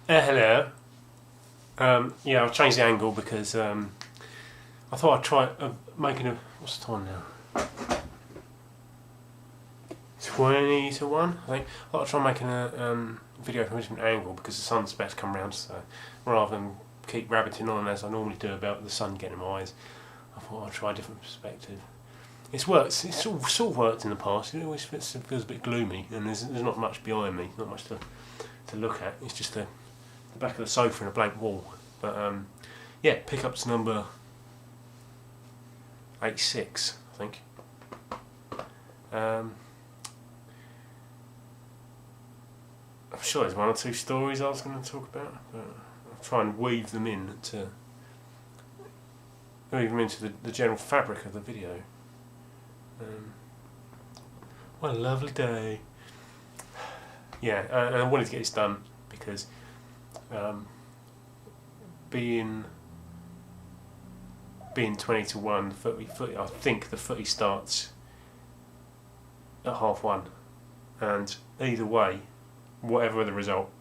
Hello. Yeah, I've changed the angle because I thought I'd try making a... What's the time now? 20 to 1, I think. I thought I'd try making a video from a different angle because the sun's about to come round, so rather than keep rabbiting on as I normally do about the sun getting in my eyes, I thought I'd try a different perspective. It's worked. It's sort of worked in the past. It always feels a bit gloomy, and there's not much behind me, not much to look at. It's just the back of the sofa and a blank wall. But yeah, pickups number 86, I think. I'm sure there's one or two stories I was going to talk about, but I'll try and weave them into the general fabric of the video. What a lovely day. Yeah, and I wanted to get this done because being 20 to 1, I think the footy starts at 1:30, and either way, whatever the result,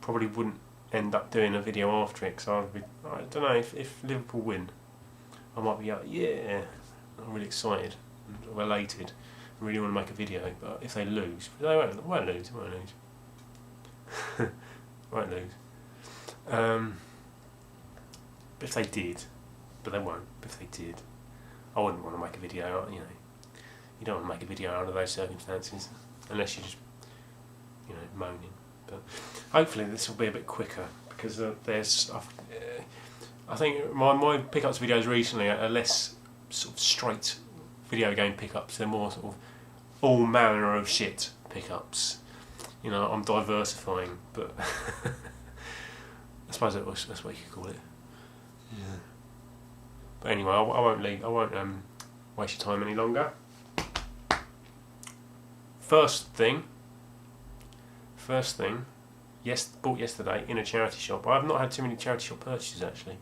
probably wouldn't end up doing a video after it, because I don't know, if Liverpool win, I might be like, yeah, I'm really excited and elated, I really want to make a video. But if they lose, they won't lose. Won't lose. But if they did, but they won't, but if they did, I wouldn't want to make a video, you know. You don't want to make a video under those circumstances, unless you're just, you know, moaning. But hopefully this will be a bit quicker, because I think my pickups videos recently are less sort of straight video game pickups. They're more sort of all manner of shit pickups. You know, I'm diversifying, but I suppose that's what you could call it. Yeah. But anyway, I won't waste your time any longer. First thing, bought yesterday in a charity shop. I have not had too many charity shop purchases actually.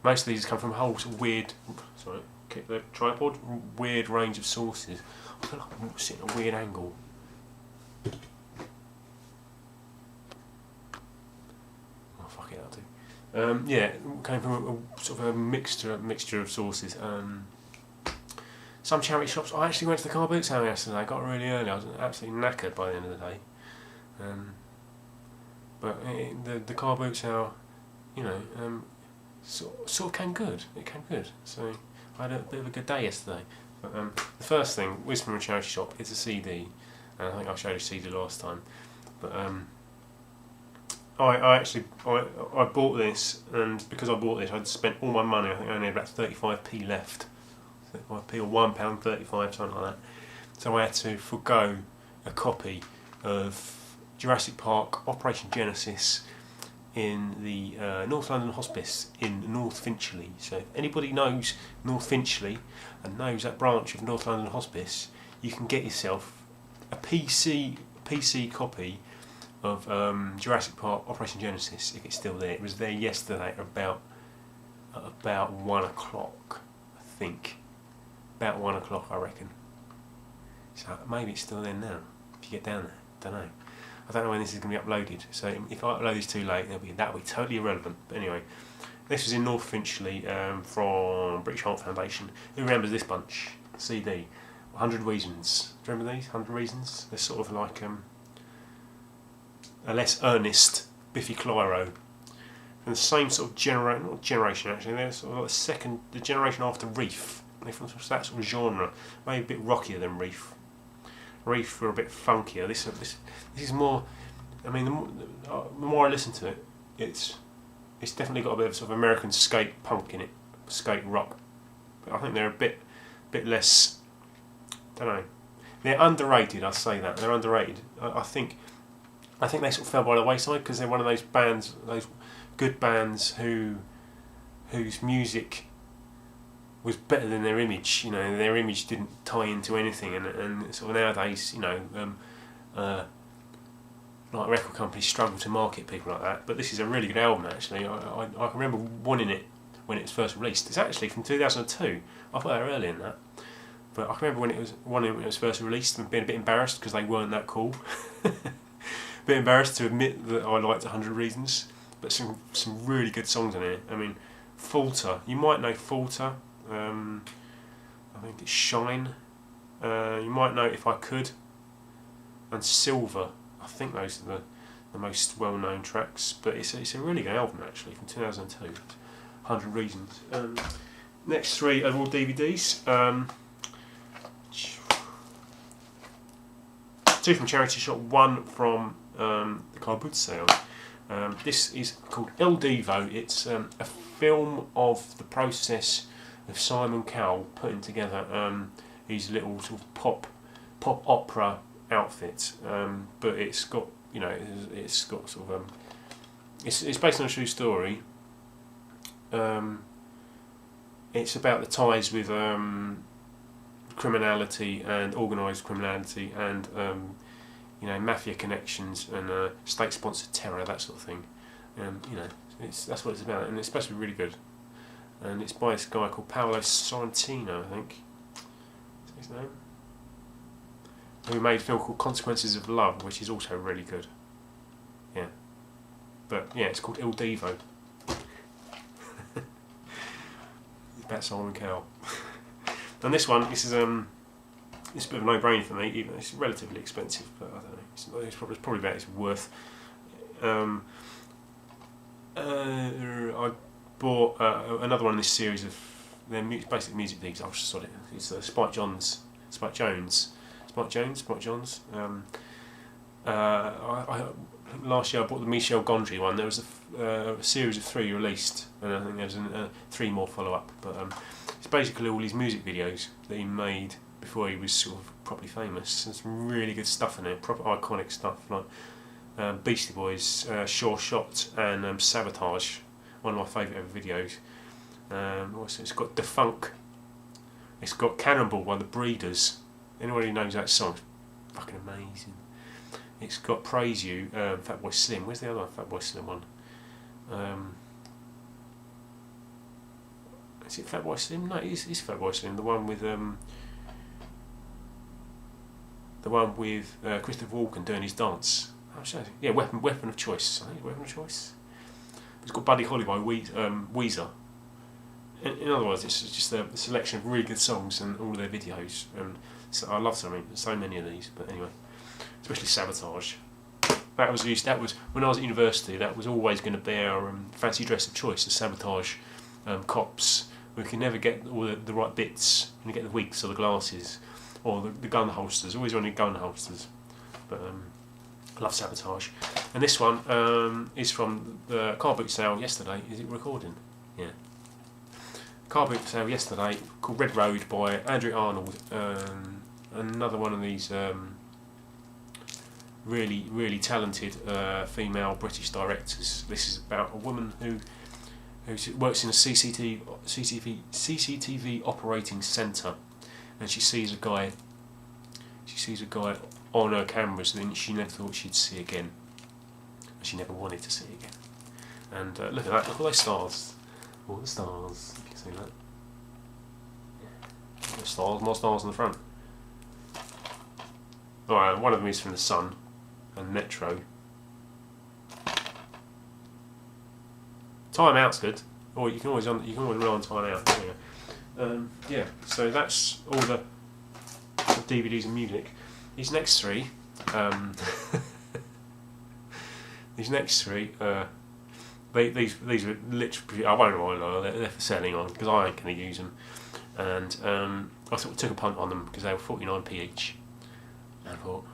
Most of these come from a whole sort of weird, kick the tripod, weird range of sources. I feel like I'm sitting at a weird angle. Oh fuck it, that'll do. Yeah, it came from a sort of a mixture of sources. Some charity shops. I actually went to the Carboot sale yesterday. I got really early. I was absolutely knackered by the end of the day. But the Carboot sale, you know, sort of came good. It came good. So I had a bit of a good day yesterday. But the first thing was from a charity shop. It's a CD, and I think I showed a CD last time. But I bought this, and because I bought this, I'd spent all my money. I think I only had about 35p left. 35p or £1.35, something like that. So I had to forgo a copy of Jurassic Park Operation Genesis in the North London Hospice in North Finchley. So if anybody knows North Finchley and knows that branch of North London Hospice, you can get yourself a PC copy of Jurassic Park Operation Genesis if it's still there. It was there yesterday at about 1 o'clock, I think. About 1 o'clock, I reckon. So maybe it's still there now. If you get down there, don't know. I don't know when this is going to be uploaded. So if I upload this too late, that'll be totally irrelevant. But anyway, this was in North Finchley from British Heart Foundation. Who remembers this bunch? CD, 100 Reasons. Do you remember these? 100 Reasons. They're sort of like a less earnest Biffy Clyro. From the same sort of generation actually. They're sort of like the generation after Reef. They're from that sort of genre, maybe a bit rockier than Reef. Reef were a bit funkier. This is more. I mean, the more I listen to it, it's definitely got a bit of sort of American skate punk in it, skate rock. But I think they're a bit less. Don't know. They're underrated. I say that they're underrated. I think they sort of fell by the wayside because they're one of those bands, those good bands whose music was better than their image. You know, their image didn't tie into anything, and sort of nowadays, you know, like record companies struggle to market people like that. But this is a really good album actually. I can remember wanting it when it was first released. It's actually from 2002. I thought they were earlier than that. But I can remember when it was first released and being a bit embarrassed because they weren't that cool. bit embarrassed to admit that I liked 100 Reasons, but some really good songs in it. I mean, Falter, you might know Falter, I think it's Shine, you might know If I Could, and Silver. I think those are the most well-known tracks, but it's a really good album actually, from 2002, 100 Reasons. Next three are all DVDs. Two from charity shop, one from the Carboot sale. This is called El Divo. It's a film of the process of Simon Cowell putting together his little sort of pop opera outfit, but it's got, you know, it's got sort of it's based on a true story. It's about the ties with criminality and organised criminality and you know, mafia connections and state-sponsored terror, that sort of thing. You know, that's what it's about, and it's supposed to be really good. And it's by this guy called Paolo Sorrentino, I think. Is his name? Who made a film called Consequences of Love, which is also really good. Yeah. But yeah, it's called Il Divo. It's about Simon Cowell. And this one, this is a bit of a no-brainer for me. Even it's relatively expensive, but I don't know. It's probably about its worth. I bought another one in this series of their basic music things. I've just saw it. It's Spike Jonze. Last year I bought the Michel Gondry one. There was a series of 3 released, and I think there's 3 more follow up. But it's basically all his music videos that he made before he was sort of properly famous. There's some really good stuff in it, proper iconic stuff like Beastie Boys, Sure Shot, and Sabotage. One of my favourite ever videos. It's got Defunk. It's got Cannonball by the Breeders. Anyone who knows that song, it's fucking amazing. It's got Praise You, Fatboy Slim. Where's the other Fatboy Slim one? Is it Fatboy Slim? No, it's Fatboy Slim. The one with Christopher Walken doing his dance. Oh, yeah, Weapon of Choice. I think it's Weapon of Choice. It's got Buddy Holly by Weezer. In other words, it's just a selection of really good songs and all of their videos. And so I love so many of these. But anyway, especially Sabotage. That was when I was at university. That was always going to be our fancy dress of choice. The Sabotage cops. We could never get all the right bits. You get the wigs or the glasses or the gun holsters. Always wanted gun holsters. But I love Sabotage. And this one is from the Carboot sale yesterday. Is it recording? Yeah. Carboot sale yesterday called Red Road by Andrew Arnold. Another one of these really talented female British directors. This is about a woman who works in a CCTV operating centre, and she sees a guy on her cameras that she never thought she'd see again, and she never wanted to see again. And look at that! Look at those stars. All the stars. You can see that. Yeah. Stars, more stars in the front. Alright, one of them is from the Sun and Metro. Time Out's good, or you can always rely on Time Out. Yeah, so that's all the DVDs and music. These next three, these are literally, I won't lie, they're for selling on because I ain't going to use them, and I sort of took a punt on them because they were 49p each, and I thought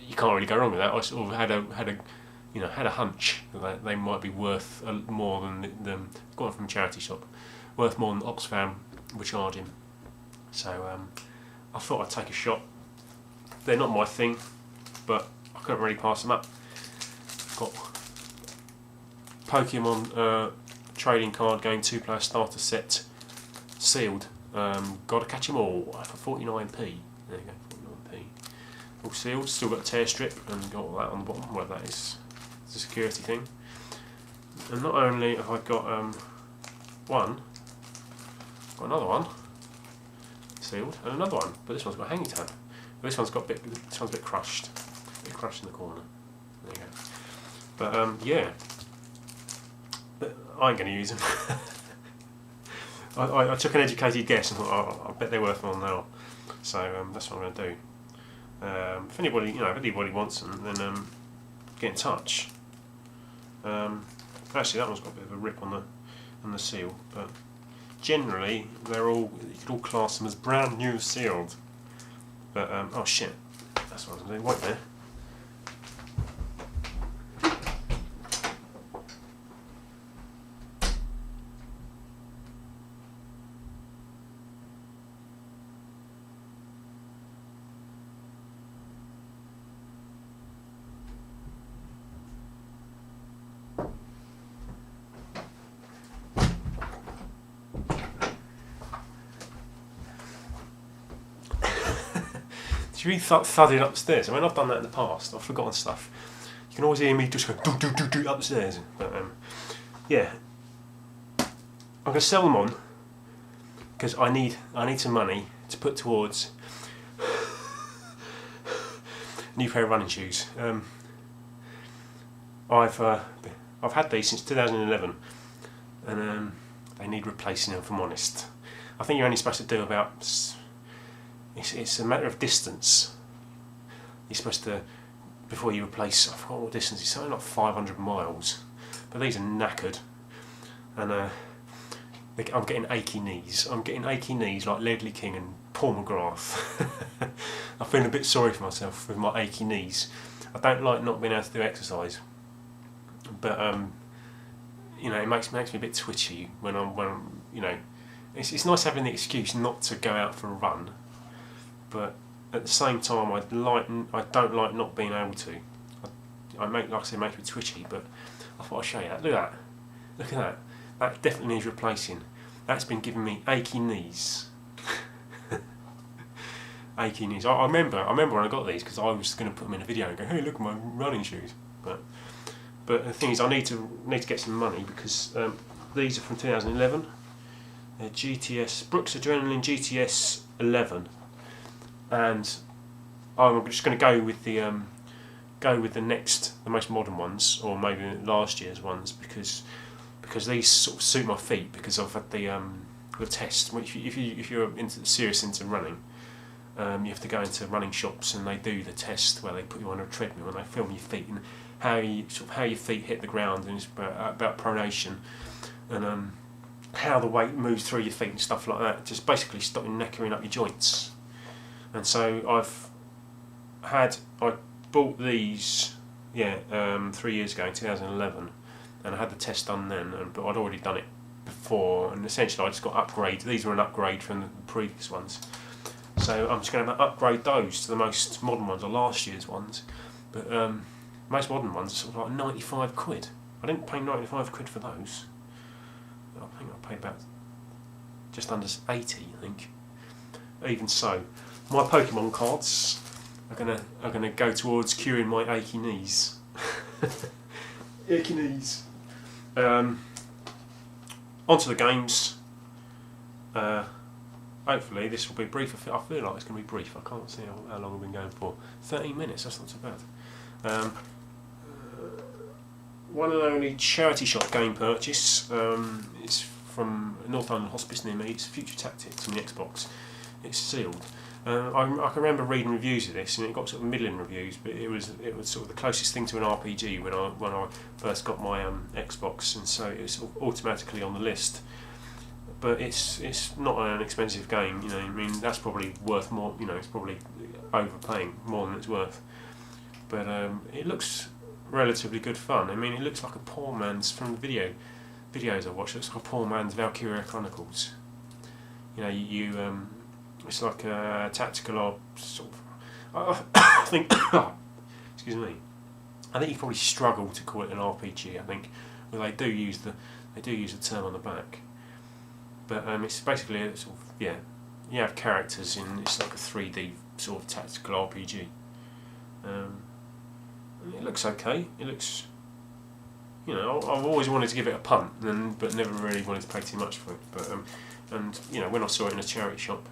you can't really go wrong with that. I sort of had a hunch that they might be worth more than got it from a charity shop, worth more than Oxfam were charging. So I thought I'd take a shot. They're not my thing, but I couldn't really pass them up. Got Pokemon trading card game 2-player starter set sealed. Gotta catch 'em all for 49p. There you go, 49p. All sealed. Still got a tear strip and got all that on the bottom. Whatever that is. It's a security thing. And not only have I got one, got another one sealed, and another one. But this one's got a hanging tab. This one's a bit crushed in the corner. There you go. But yeah, but I ain't going to use them. I took an educated guess and thought, oh, I bet they're worthwhile now. So that's what I'm going to do. If anybody, if anybody wants them, then get in touch. Actually, that one's got a bit of a rip on the seal, but generally they're all, you could all class them as brand new sealed. But oh shit, that's what I was going to do. Wait there. You really thudding upstairs. I mean, I've done that in the past. I've forgotten stuff. You can always hear me just go do do do do upstairs. But yeah, I'm gonna sell them on because I need some money to put towards a new pair of running shoes. I've had these since 2011, and they need replacing. If I'm honest, I think you're only supposed to do about. It's a matter of distance. You're supposed to, before you replace, I forgot what distance, it's something like 500 miles. But these are knackered. And I'm getting achy knees. I'm getting achy knees like Ledley King and Paul McGrath. I'm feeling a bit sorry for myself with my achy knees. I don't like not being able to do exercise. But, it makes me a bit twitchy when I'm it's nice having the excuse not to go out for a run. But at the same time, I don't like not being able to. Like I say, it makes me twitchy. But I thought I'd show you that. Look at that. Look at that. That definitely needs replacing. That's been giving me achy knees. Achy knees. I remember when I got these because I was going to put them in a video and go, hey, look at my running shoes. But the thing is, I need to get some money because these are from 2011. They're GTS Brooks Adrenaline GTS 11. And I'm just going to go with the most modern ones, or maybe last year's ones, because these sort of suit my feet. Because I've had the test. If you're serious into running, you have to go into running shops and they do the test where they put you on a treadmill and they film your feet and how your feet hit the ground, and it's about pronation and how the weight moves through your feet and stuff like that. Just basically stopping knackering up your joints. And so I bought these 3 years ago in 2011, and I had the test done then, but I'd already done it before, and essentially I just got upgrade. These were an upgrade from the previous ones, so I'm just going to upgrade those to the most modern ones, or last year's ones. But most modern ones are sort of like 95 quid. I didn't pay 95 quid for those. I think I paid about just under 80, I think. Even so, my Pokemon cards are gonna go towards curing my achy knees. Achy knees. Onto the games. Hopefully this will be brief. I feel like it's going to be brief. I can't see how long we've been going for. 13 minutes. That's not too bad. One and only charity shop game purchase. It's from North London Hospice near me. It's Future Tactics on the Xbox. It's sealed. I can remember reading reviews of this, and it got sort of middling reviews, but it was sort of the closest thing to an RPG when I first got my Xbox, and so it was sort of automatically on the list. But it's not an expensive game, I mean, that's probably worth more, it's probably overpaying more than it's worth. But it looks relatively good fun. I mean, it looks like a poor man's, from the videos I watched, it looks like a poor man's Valkyria Chronicles. It's like a tactical or sort of. I think. Excuse me. I think you probably struggle to call it an RPG. I think, well, they do use the term on the back, but it's basically a sort of you have characters in. It's like a 3D sort of tactical RPG. It looks okay. It looks. I've always wanted to give it a punt, but never really wanted to pay too much for it. But and when I saw it in a charity shop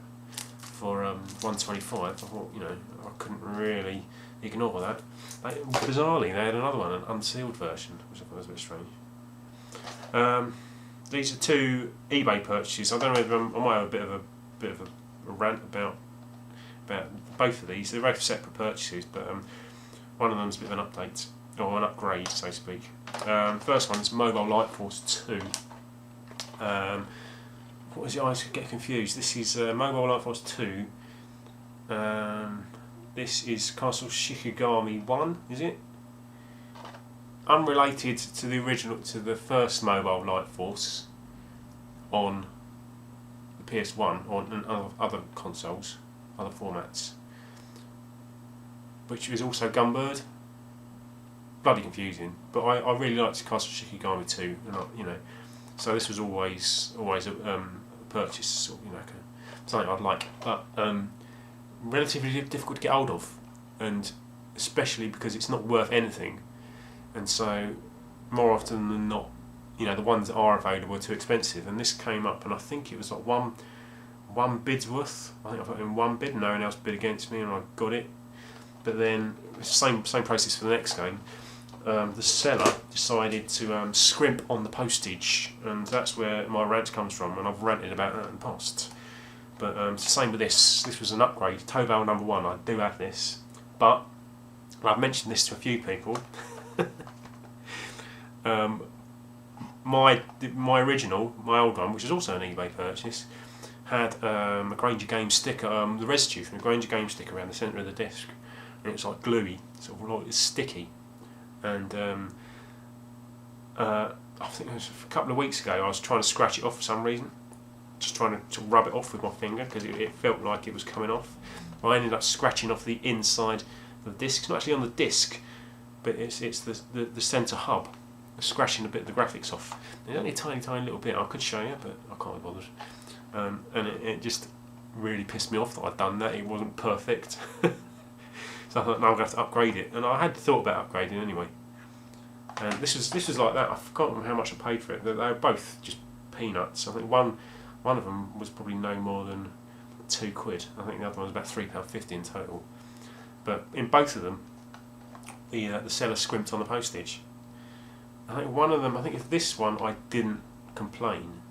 for 125. I thought, you know, I couldn't really ignore that. Bizarrely, they had another one, an unsealed version, which I thought was a bit strange. These are two eBay purchases. I don't know if I might have a bit of a rant about both of these. They're both separate purchases, but one of them's a bit of an update, or an upgrade, so to speak. First one is Mobile Light Force 2. What is it? I get confused. This is Mobile Light Force 2. This is Castle Shikigami 1, is it? Unrelated to the original, to the first Mobile Light Force on the PS1 or other consoles, other formats, which was also Gunbird. Bloody confusing, but I really liked Castle Shikigami 2, and you know, so this was always a purchase, you know, something I'd like, but relatively difficult to get hold of, and especially because it's not worth anything, and so more often than not, you know, the ones that are available are too expensive. And this came up, and I think it was like one bid's worth. I think I put in one bid, and no one else bid against me, and I got it. But then same process for the next game. The seller decided to scrimp on the postage, and that's where my rant comes from, and I've ranted about that in the past. But it's the same with this. This was an upgrade, Toval number 1. I do have this, but I've mentioned this to a few people. My original, my old one, which is also an eBay purchase, had a Granger Games sticker, the residue from the Granger Games sticker around the centre of the disc, and it's like gluey, sort of like it's sticky. And I think it was a couple of weeks ago, I was trying to scratch it off for some reason, just trying to rub it off with my finger because it felt like it was coming off. I ended up scratching off the inside of the disc. It's not actually on the disc, but it's the centre hub, scratching a bit of the graphics off. It's only a tiny little bit. I could show you, but I can't be bothered. And it just really pissed me off that I'd done that. It wasn't perfect. So I thought, no, I'm going to have to upgrade it. And I had thought about upgrading anyway. And this was like that. I've forgotten how much I paid for it. They were both just peanuts. I think one of them was probably no more than £2. I think the other one was about £3.50 in total. But in both of them, the seller scrimped on the postage. I think one of them, I think if this one I didn't complain.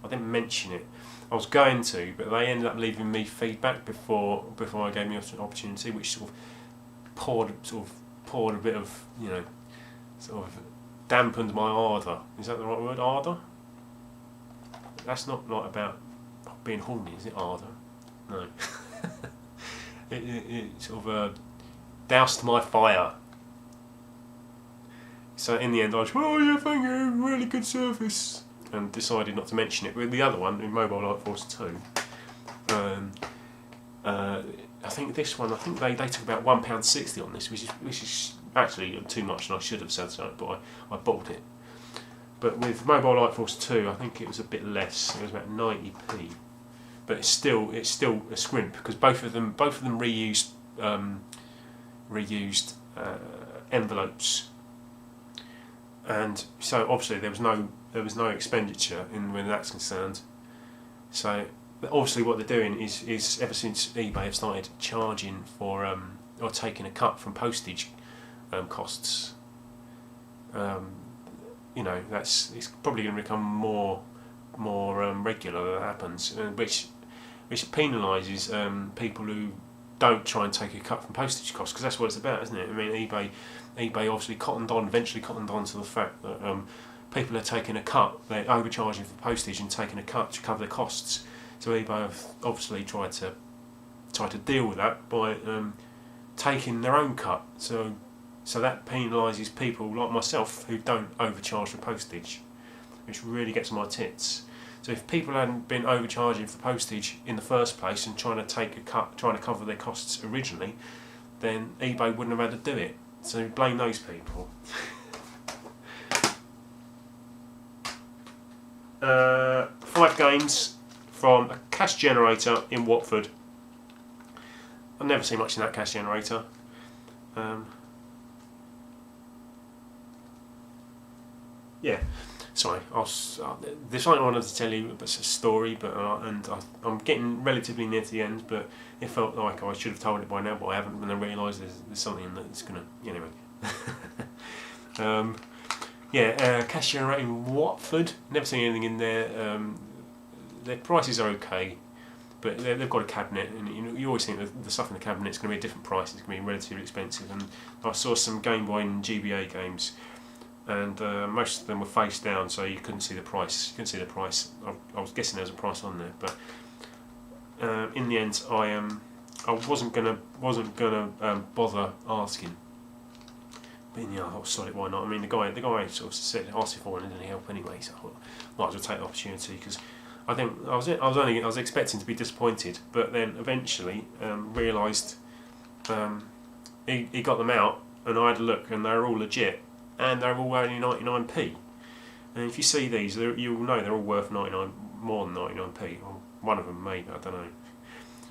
I didn't mention it. I was going to, but they ended up leaving me feedback before I gave me an opportunity, which sort of poured a bit of, you know, sort of dampened my ardour. Is that the right word, ardour? That's not like about being horny, is it, ardour? No. it sort of doused my fire. So in the end, I was, oh yeah, thank you, really good service, and decided not to mention it. With the other one, in Mobile Light Force 2, I think this one, they took about £1.60 on this, which is actually too much, and I should have said so, but I bought it. But with Mobile Light Force 2, I think it was a bit less. It was about 90p, but it's still a scrimp because both of them reused envelopes. And so obviously there was no expenditure when that's concerned. So obviously what they're doing is ever since eBay have started charging for or taking a cut from postage costs, you know, it's probably going to become more regular that happens, which penalises people who don't try and take a cut from postage costs, because that's what it's about, isn't it? I mean, eBay obviously eventually cottoned on to the fact that people are taking a cut, they're overcharging for postage and taking a cut to cover their costs. So eBay have obviously tried to deal with that by taking their own cut. So that penalises people like myself who don't overcharge for postage, which really gets on my tits. So if people hadn't been overcharging for postage in the first place and trying to take a cut, trying to cover their costs originally, then eBay wouldn't have had to do it. So blame those people. 5 games from a cash generator in Watford. I've never seen much in that cash generator. Yeah. Sorry, there's something I wanted to tell you, but it's a story, but I'm getting relatively near to the end, but it felt like I should have told it by now, but I haven't, and I realised there's something that's going to, anyway. Cashier rate in Watford, never seen anything in there. Their prices are okay, but they've got a cabinet, and you always think that the stuff in the cabinet is going to be a different price, it's going to be relatively expensive, and I saw some Game Boy and GBA games, and most of them were face down, so you couldn't see the price. I was guessing there was a price on there, but in the end, I wasn't gonna bother asking. But I thought, sorry, why not? I mean, the guy sort of asked if I wanted any help anyway, so I thought might as well take the opportunity, because I think I was expecting to be disappointed, but then eventually realised he got them out, and I had a look, and they were all legit. And they're all only 99p. And if you see these, you'll know they're all worth more than 99p. Or one of them maybe, I don't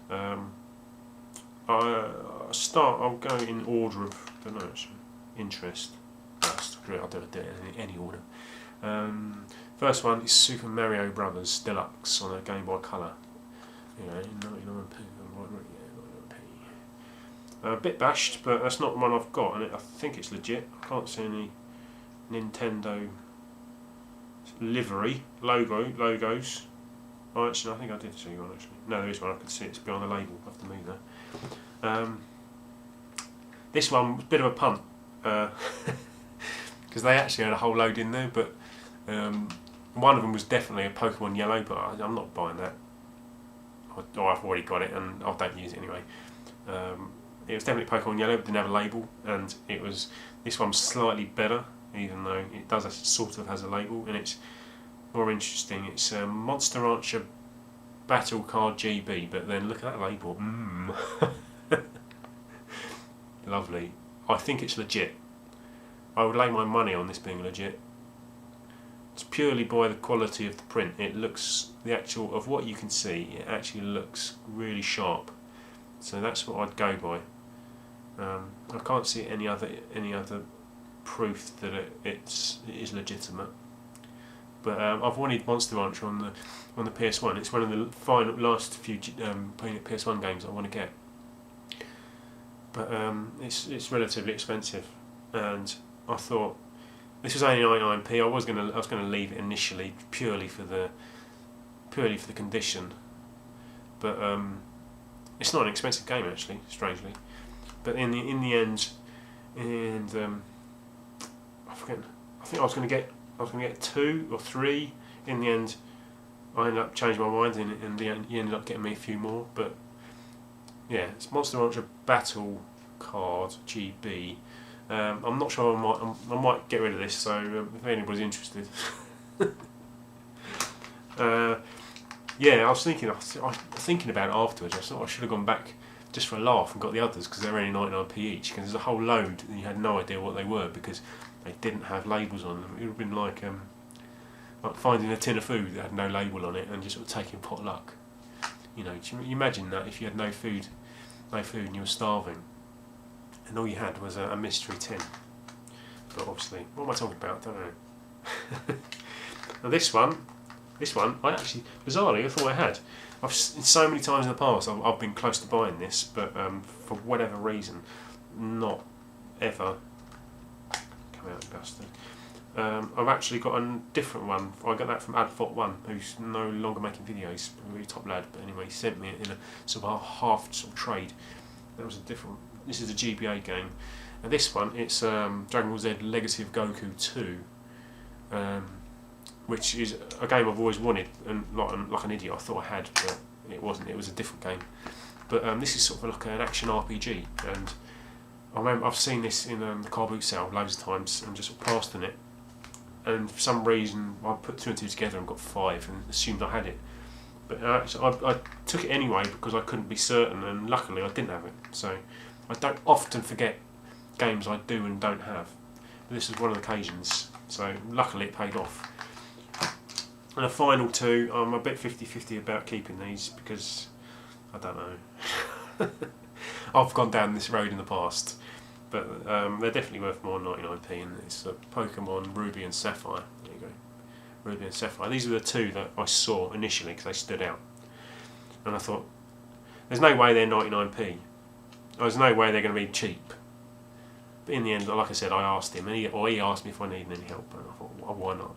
know. I'll go in order of, interest. I'll do it in any order. First one is Super Mario Brothers Deluxe on a Game Boy Color. 99p. A bit bashed, but that's not the one I've got, and I think it's legit. I can't see any Nintendo livery logos. Oh, actually, I think I did see one. Actually, no, there is one. I can see it's behind the label. I have to move that. This one was a bit of a punt because they actually had a whole load in there, but one of them was definitely a Pokemon Yellow, but I'm not buying that. I've already got it, and I don't use it anyway. It was definitely Pokemon Yellow, but didn't have a label, and this one's slightly better, even though it does sort of has a label, and it's more interesting. It's Monster Rancher Battle Card GB, but then look at that label. Lovely. I think it's legit. I would lay my money on this being legit. It's purely by the quality of the print. It looks, of what you can see, it actually looks really sharp. So that's what I'd go by. I can't see any other proof that it is legitimate. But I've wanted Monster Rancher on the PS1. It's one of the last few PS1 games I want to get. But it's relatively expensive, and I thought this was only 99p. I was gonna leave it initially purely for the condition, but it's not an expensive game actually, strangely. But in the end, and I think I was gonna get 2 or 3. In the end, I ended up changing my mind, and he ended up getting me a few more. But yeah, it's Monster Rancher Battle Card GB. I'm not sure I might get rid of this. So if anybody's interested. Yeah, I was thinking about it afterwards. I thought I should have gone back just for a laugh and got the others, because they're only 99p each. Because there's a whole load and you had no idea what they were because they didn't have labels on them. It would have been like finding a tin of food that had no label on it and just sort of taking potluck. You know, can you imagine that if you had no food and you were starving, and all you had was a mystery tin? But obviously, what am I talking about? I don't know. Now this one, I actually, bizarrely, I thought I had. So many times in the past, I've been close to buying this, but for whatever reason, not ever come out, bastard. I've actually got a different one. I got that from Adfot1, who's no longer making videos. A really top lad, but anyway, he sent me it in a sort of half sort of trade. That was a different. This is a GBA game, and this one it's Dragon Ball Z Legacy of Goku 2. Which is a game I've always wanted, and like an idiot I thought I had, but it wasn't. It was a different game. But this is sort of like an action RPG, and I remember I've seen this in the Carboot sale loads of times and just sort of passed on it. And for some reason I put 2 and 2 together and got 5 and assumed I had it. But I took it anyway because I couldn't be certain, and luckily I didn't have it. So I don't often forget games I do and don't have. But this was one of the occasions, so luckily it paid off. And the final 2, I'm a bit 50-50 about keeping these because I don't know. I've gone down this road in the past, but they're definitely worth more than 99p. And it's Pokemon Ruby and Sapphire. There you go. ruby and sapphire. These were the two that I saw initially because they stood out, and I thought, there's no way they're 99p. There's no way they're going to be cheap. But in the end, like I said, I asked him, and he asked me if I needed any help, and I thought, well, why not?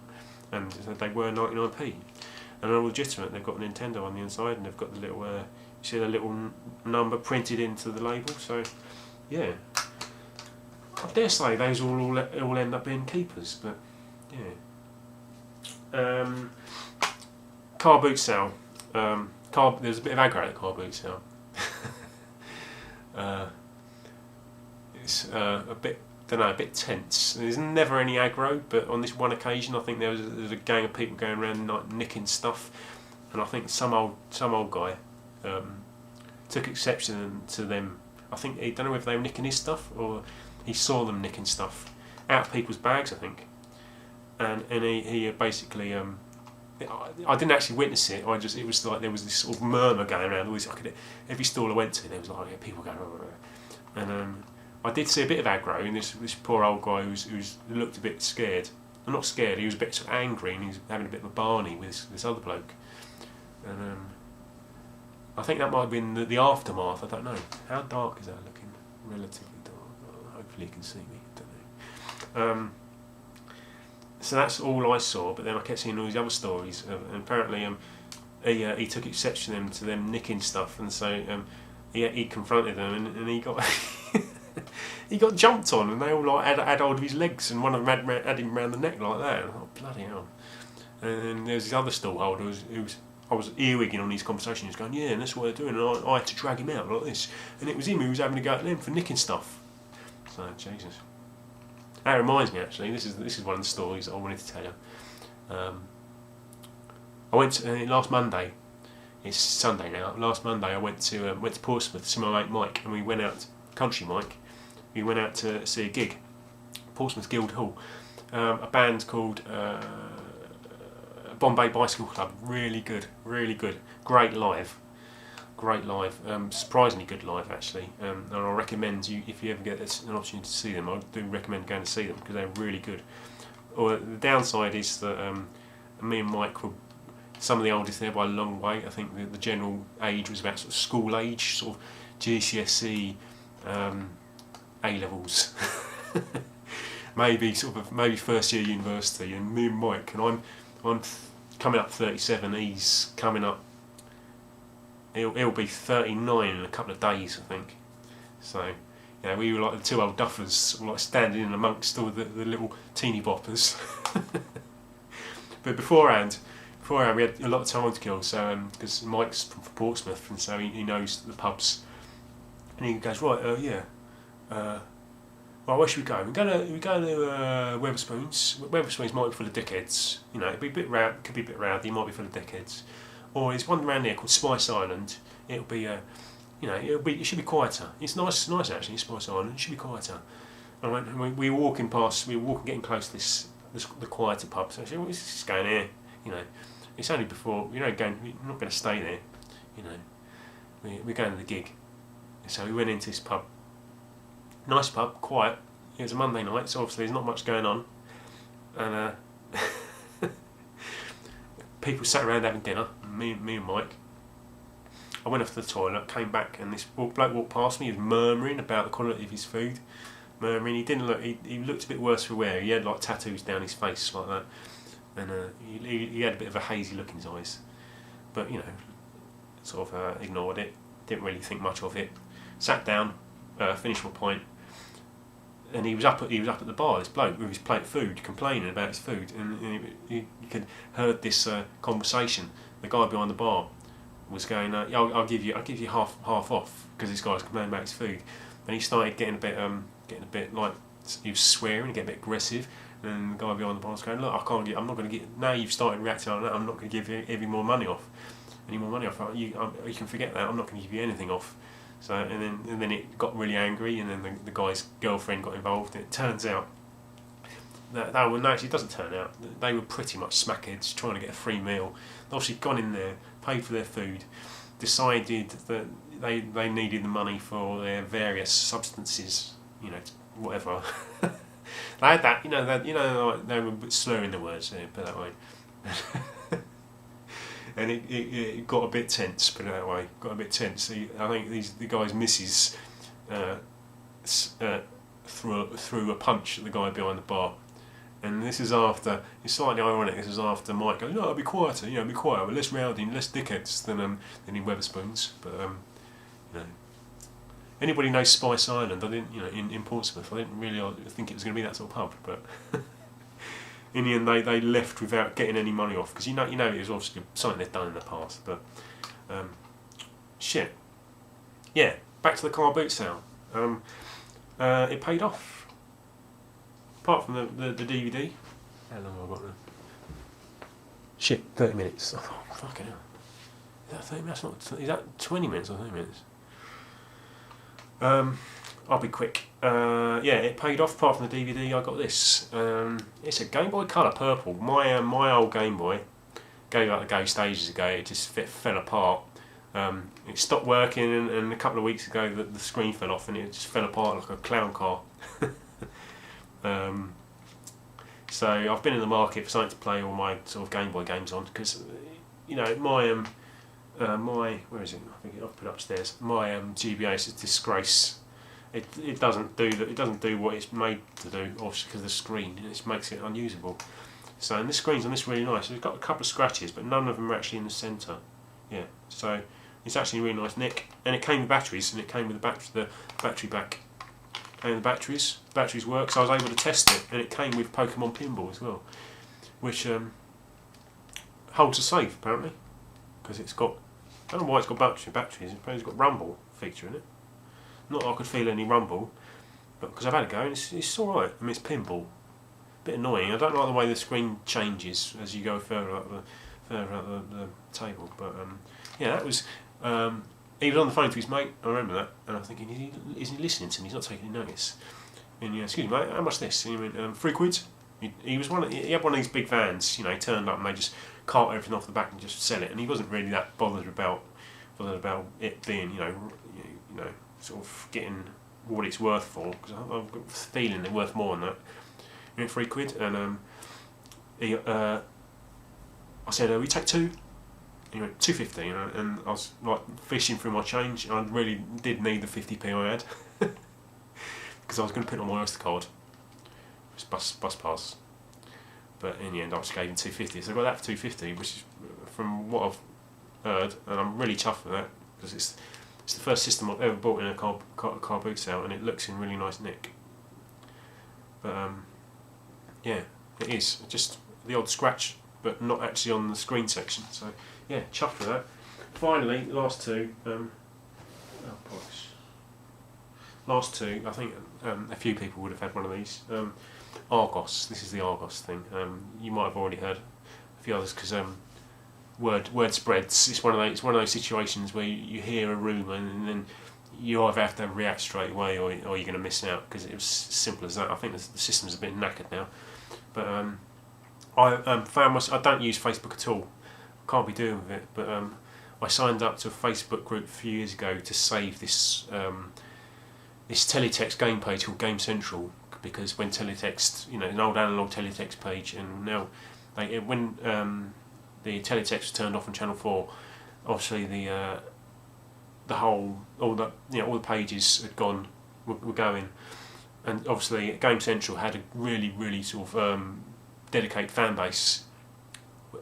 And they were 99p, and they're legitimate. They've got Nintendo on the inside, and they've got the little, you see the little number printed into the label. So, yeah, I dare say those will all end up being keepers. But yeah, car boot sale. There's a bit of aggro at the car boot sale. It's a bit, a bit tense. There's never any aggro, but on this one occasion, I think there was a gang of people going around like, nicking stuff, and I think some old guy took exception to them. I think he don't know if they were nicking his stuff or he saw them nicking stuff out of people's bags, I think, and he basically. I didn't actually witness it. It was like there was this sort of murmur going around. Always, every stall I went to, there was like people going, and I did see a bit of aggro in this poor old guy who looked a bit scared. Well, not scared. He was a bit sort of angry, and he was having a bit of a barney with this other bloke. And I think that might have been the aftermath. I don't know. How dark is that looking? Relatively dark. Hopefully you can see me. I don't know. So that's all I saw, but then I kept seeing all these other stories, and apparently he took exception to them nicking stuff, and so he confronted them, and he got he got jumped on, and they all like had hold of his legs, and one of them had him round the neck like that. And I thought, bloody hell! And then there's this other stallholder I was earwigging on his conversation. He was going, yeah, and that's what they're doing, and I had to drag him out like this, and it was him who was having to go at them for nicking stuff. So Jesus. That reminds me, actually, this is one of the stories that I wanted to tell you. I went last Monday. It's Sunday now. Last Monday, I went to Portsmouth to see my mate Mike, and we went out, country Mike. We went out to see a gig, Portsmouth Guildhall, a band called Bombay Bicycle Club. Really good, great live. Surprisingly good live, actually, and I recommend you, if you ever get an opportunity to see them, I do recommend going to see them because they're really good. Or the downside is that me and Mike were some of the oldest there by a long way. I think the general age was about sort of school age, sort of GCSE, A levels, maybe first year university. And me and Mike, and I'm coming up 37. He's coming up. He'll be 39 in a couple of days, I think. So, we were like the two old duffers, like standing in amongst all the little teeny boppers. But beforehand, we had a lot of time to kill. So, because Mike's from Portsmouth, and so he knows the pubs, and he goes, right, right, where should we go? We go to Wetherspoons. Wetherspoons might be full of dickheads. It'd be a bit could be a bit rowdy. It might be full of dickheads. Or there's one around there called Spice Island. It'll be, it should be quieter. It's nice actually. Spice Island. It should be quieter. And we were walking, getting close to the quieter pub. So I said, well, let's just go in here. It's only before we're not going to stay there. We're going to the gig. So we went into this pub. Nice pub, quiet. It was a Monday night, so obviously there's not much going on. And people sat around having dinner. Me and Mike. I went off to the toilet, came back, and this bloke walked past me. He was murmuring about the quality of his food. Murmuring. He didn't look. He looked a bit worse for wear. He had like tattoos down his face like that, and he had a bit of a hazy look in his eyes. But sort of ignored it. Didn't really think much of it. Sat down, finished my pint, and he was up at the bar. This bloke with his plate of food, complaining about his food, and you could heard this conversation. The guy behind the bar was going, I'll give you half off, because this guy was complaining about his food, and he started getting a bit like he was swearing, getting a bit aggressive, and the guy behind the bar was going, look, I'm not going to get, now you've started reacting like that, I'm not going to give you any more money off. You can forget that. I'm not going to give you anything off. So and then it got really angry, and then the guy's girlfriend got involved. And it turns out actually it doesn't turn out. They were pretty much smackheads trying to get a free meal. They'd obviously gone in there, paid for their food, decided that they needed the money for their various substances, whatever. They had that, like, they were slurring the words, put it that way. And it got a bit tense, put it that way. Got a bit tense. I think the guy's missus threw a punch at the guy behind the bar. And this is after, it's slightly ironic, this is after Mike goes, no, be quieter, be quiet, we're less rowdy, less dickheads than in Wetherspoons. But, anybody knows Spice Island? I didn't, in Portsmouth, I didn't really think it was going to be that sort of pub, but in the end they left without getting any money off, because it was obviously something they'd done in the past, but shit. Yeah, back to the Carboot sale. It paid off. Apart from the DVD. How long have I got now? Shit, 30 minutes. Oh, fucking hell. Is that 30 minutes? Is that 20 minutes or 30 minutes? I'll be quick. It paid off. Apart from the DVD, I got this. It's a Game Boy Color purple. My old Game Boy gave up the go stages ago. It just fell apart. It stopped working, and a couple of weeks ago the screen fell off, and it just fell apart like a clown car. So I've been in the market for something to play all my sort of Game Boy games on, because my where is it? I think I've put it upstairs. My GBA is a disgrace. It doesn't do what it's made to do, obviously because of the screen. It makes it unusable. So, and this screen's on this really nice. It's got a couple of scratches, but none of them are actually in the centre. Yeah, so it's actually a really nice nick. And it came with batteries, and it came with the battery back. And the batteries work, so I was able to test it, and it came with Pokemon Pinball as well, which holds a save apparently, because it's got, I don't know why it's got batteries. It's got rumble feature in it. Not that I could feel any rumble, but because I've had a go, and it's all right. I mean, it's pinball, a bit annoying. I don't like the way the screen changes as you go further up the table, but that was. He was on the phone to his mate, I remember that, and I'm thinking, isn't he listening to me? He's not taking any notice. And excuse me, mate, how much this? And he went, £3. He was he had one of these big vans, he turned up and they just cart everything off the back and just sell it. And he wasn't really that bothered about it being, sort of getting what it's worth for, because I've got a feeling they're worth more than that. He went £3, and I said, we take two. He went $2.50, and I was like fishing through my change, and I really did need the 50p I had because I was going to put it on my Oyster card, just bus pass. But in the end, I just gave him $2.50. So I got that for $2.50, which is, from what I've heard, and I'm really chuffed with that, because it's the first system I've ever bought in a Carboot sale, and it looks in really nice nick. But it is just the odd scratch, but not actually on the screen section. So yeah, chuffed with that. Finally, last two. Last two. I think a few people would have had one of these. Argos. This is the Argos thing. You might have already heard a few others, because word spreads. It's one of those situations where you hear a rumour and then you either have to react straight away, or you're going to miss out, because it was simple as that. I think the system's a bit knackered now, but I found myself. I don't use Facebook at all. Can't be doing with it, but I signed up to a Facebook group a few years ago to save this this teletext game page called Game Central, because when teletext, an old analog teletext page, and now when the teletext was turned off on Channel 4, obviously all the pages had gone, were going, and obviously Game Central had a really sort of dedicated fan base,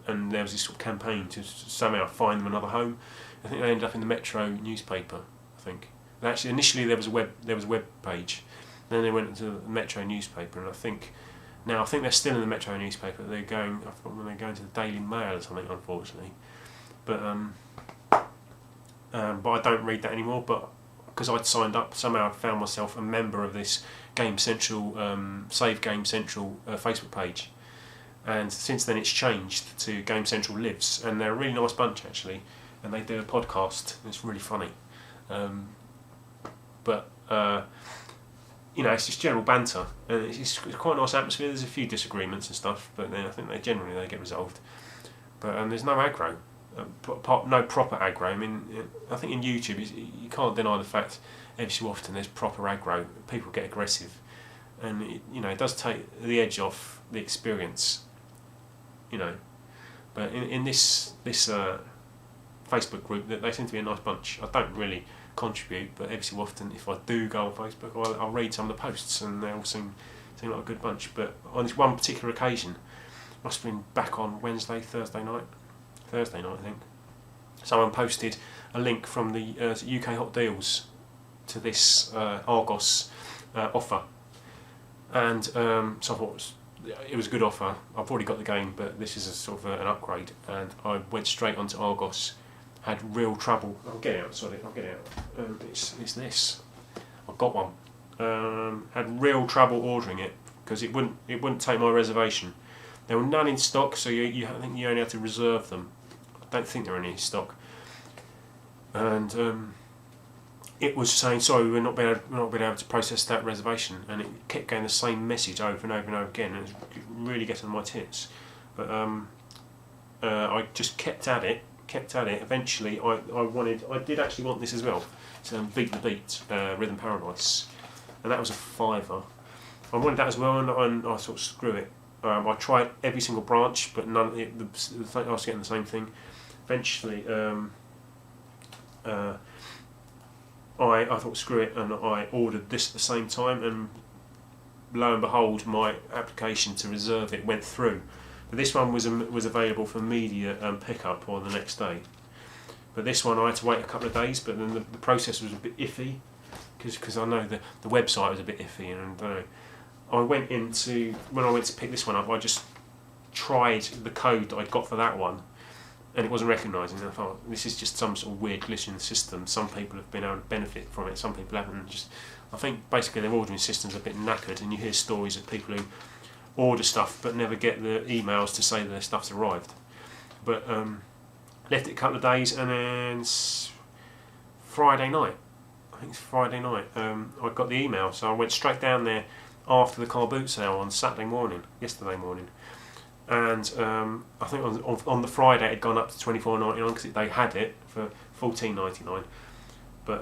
and there was this sort of campaign to somehow find them another home. I think they ended up in the Metro newspaper. I think actually initially there was a web page, then they went into the Metro newspaper, and I think they're still in the Metro newspaper. They're going to the Daily Mail or something, unfortunately, but I don't read that anymore. But because I'd signed up, somehow I found myself a member of this Game Central, Save Game Central Facebook page. And since then it's changed to Game Central Lives, and they're a really nice bunch actually, and they do a podcast. It's really funny, but it's just general banter, and it's quite a nice atmosphere. There's a few disagreements and stuff, but then I think they generally get resolved. But there's no aggro, no proper aggro. I mean, I think in YouTube you can't deny the fact every so often there's proper aggro. People get aggressive, and it does take the edge off the experience. But in this Facebook group, they seem to be a nice bunch. I don't really contribute, but every so often, if I do go on Facebook, I'll read some of the posts, and they all seem like a good bunch. But on this one particular occasion, must have been back on Thursday night, I think. Someone posted a link from the UK Hot Deals to this Argos offer, and so I thought it was a good offer. I've already got the game, but this is a sort of an upgrade, and I went straight onto Argos. Had real trouble. I'll get it out. Sorry, I'll get it out. It's this. I've got one. Had real trouble ordering it because it wouldn't take my reservation. There were none in stock, so I think you only had to reserve them. I don't think there are any in stock. And it was saying, sorry, we're not being able to process that reservation, and it kept getting the same message over and over and over again, and it was really getting on my tits. But I just kept at it. Eventually, I did actually want this as well. It's Beat the Beat, Rhythm Paradise, and that was a £5. I wanted that as well, and I thought, screw it. I tried every single branch, but none. I was getting the same thing. Eventually, I thought, screw it, and I ordered this at the same time, and lo and behold, my application to reserve it went through. But this one was available for immediate pickup or the next day. But this one I had to wait a couple of days, but then the process was a bit iffy, because I know the website was a bit iffy, and when I went to pick this one up, I just tried the code that I'd got for that one, and it wasn't recognising. And I thought, this is just some sort of weird glitch in the system. Some people have been able to benefit from it, some people haven't. I think basically their ordering system's a bit knackered, and you hear stories of people who order stuff but never get the emails to say that their stuff's arrived. But left it a couple of days, and then Friday night, I got the email, so I went straight down there after the Carboot sale on yesterday morning, and I think on the Friday it had gone up to $24.99 because they had it for $14.99. But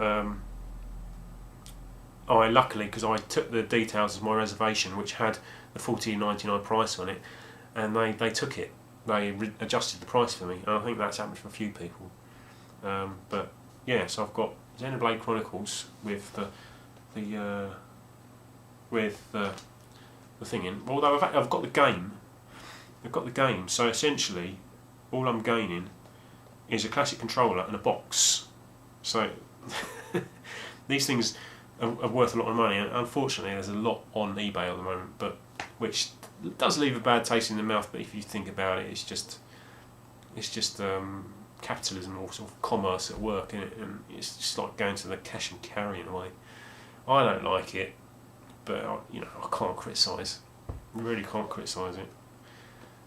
luckily, because I took the details of my reservation, which had the $14.99 price on it, and they took it. They adjusted the price for me, and I think that's happened for a few people. But yeah, so I've got Xenoblade Chronicles with the thing in. Although I've got the game. So essentially, all I'm gaining is a classic controller and a box. So these things are worth a lot of money, and unfortunately there's a lot on eBay at the moment, but which does leave a bad taste in the mouth. But if you think about it, it's just capitalism or sort of commerce at work, and it's just like going to the cash and carry in a way. I don't like it, but I can't criticise. I really can't criticise it.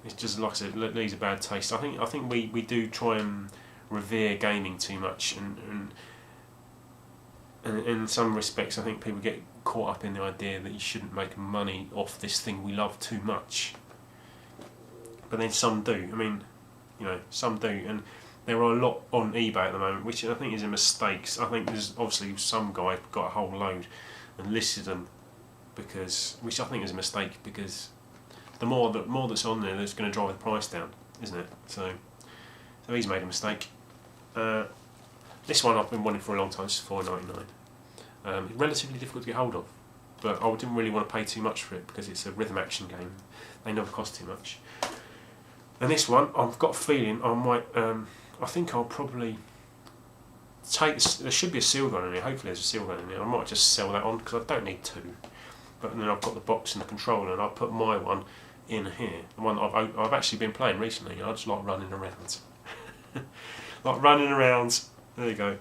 It's just, like I said, it leaves a bad taste. I think we do try and revere gaming too much, and in some respects, I think people get caught up in the idea that you shouldn't make money off this thing we love too much. But then some do. I mean, some do, and there are a lot on eBay at the moment, which I think is a mistake. I think there's obviously some guy got a whole load and listed them, which I think is a mistake, because the more that's on there, that's going to drive the price down, isn't it? So he's made a mistake. This one I've been wanting for a long time. It's $4.99. Relatively difficult to get hold of, but I didn't really want to pay too much for it because it's a rhythm action game. They never cost too much. And this one, I've got a feeling I might. I think I'll probably take. There should be a seal gun in here. Hopefully, there's a seal gun in here. I might just sell that on because I don't need two. But then I've got the box and the controller, and I'll put my one in here. The one that I've actually been playing recently. I just like running around. There you go.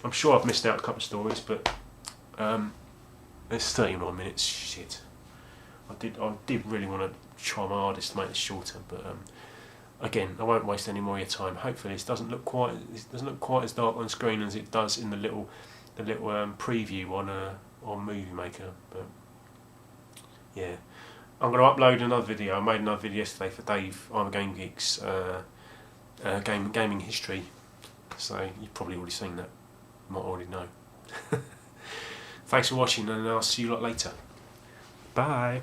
I'm sure I've missed out a couple of stories, but there's 39 minutes. Shit. I did really want to try my hardest to make this shorter, but again, I won't waste any more of your time. Hopefully, this doesn't look quite as dark on screen as it does in the little preview on Movie Maker. But yeah, I'm going to upload another video. I made another video yesterday for Dave, I'm a Game Geek's gaming history. So you've probably already seen that. You might already know. Thanks for watching, and I'll see you lot later. Bye.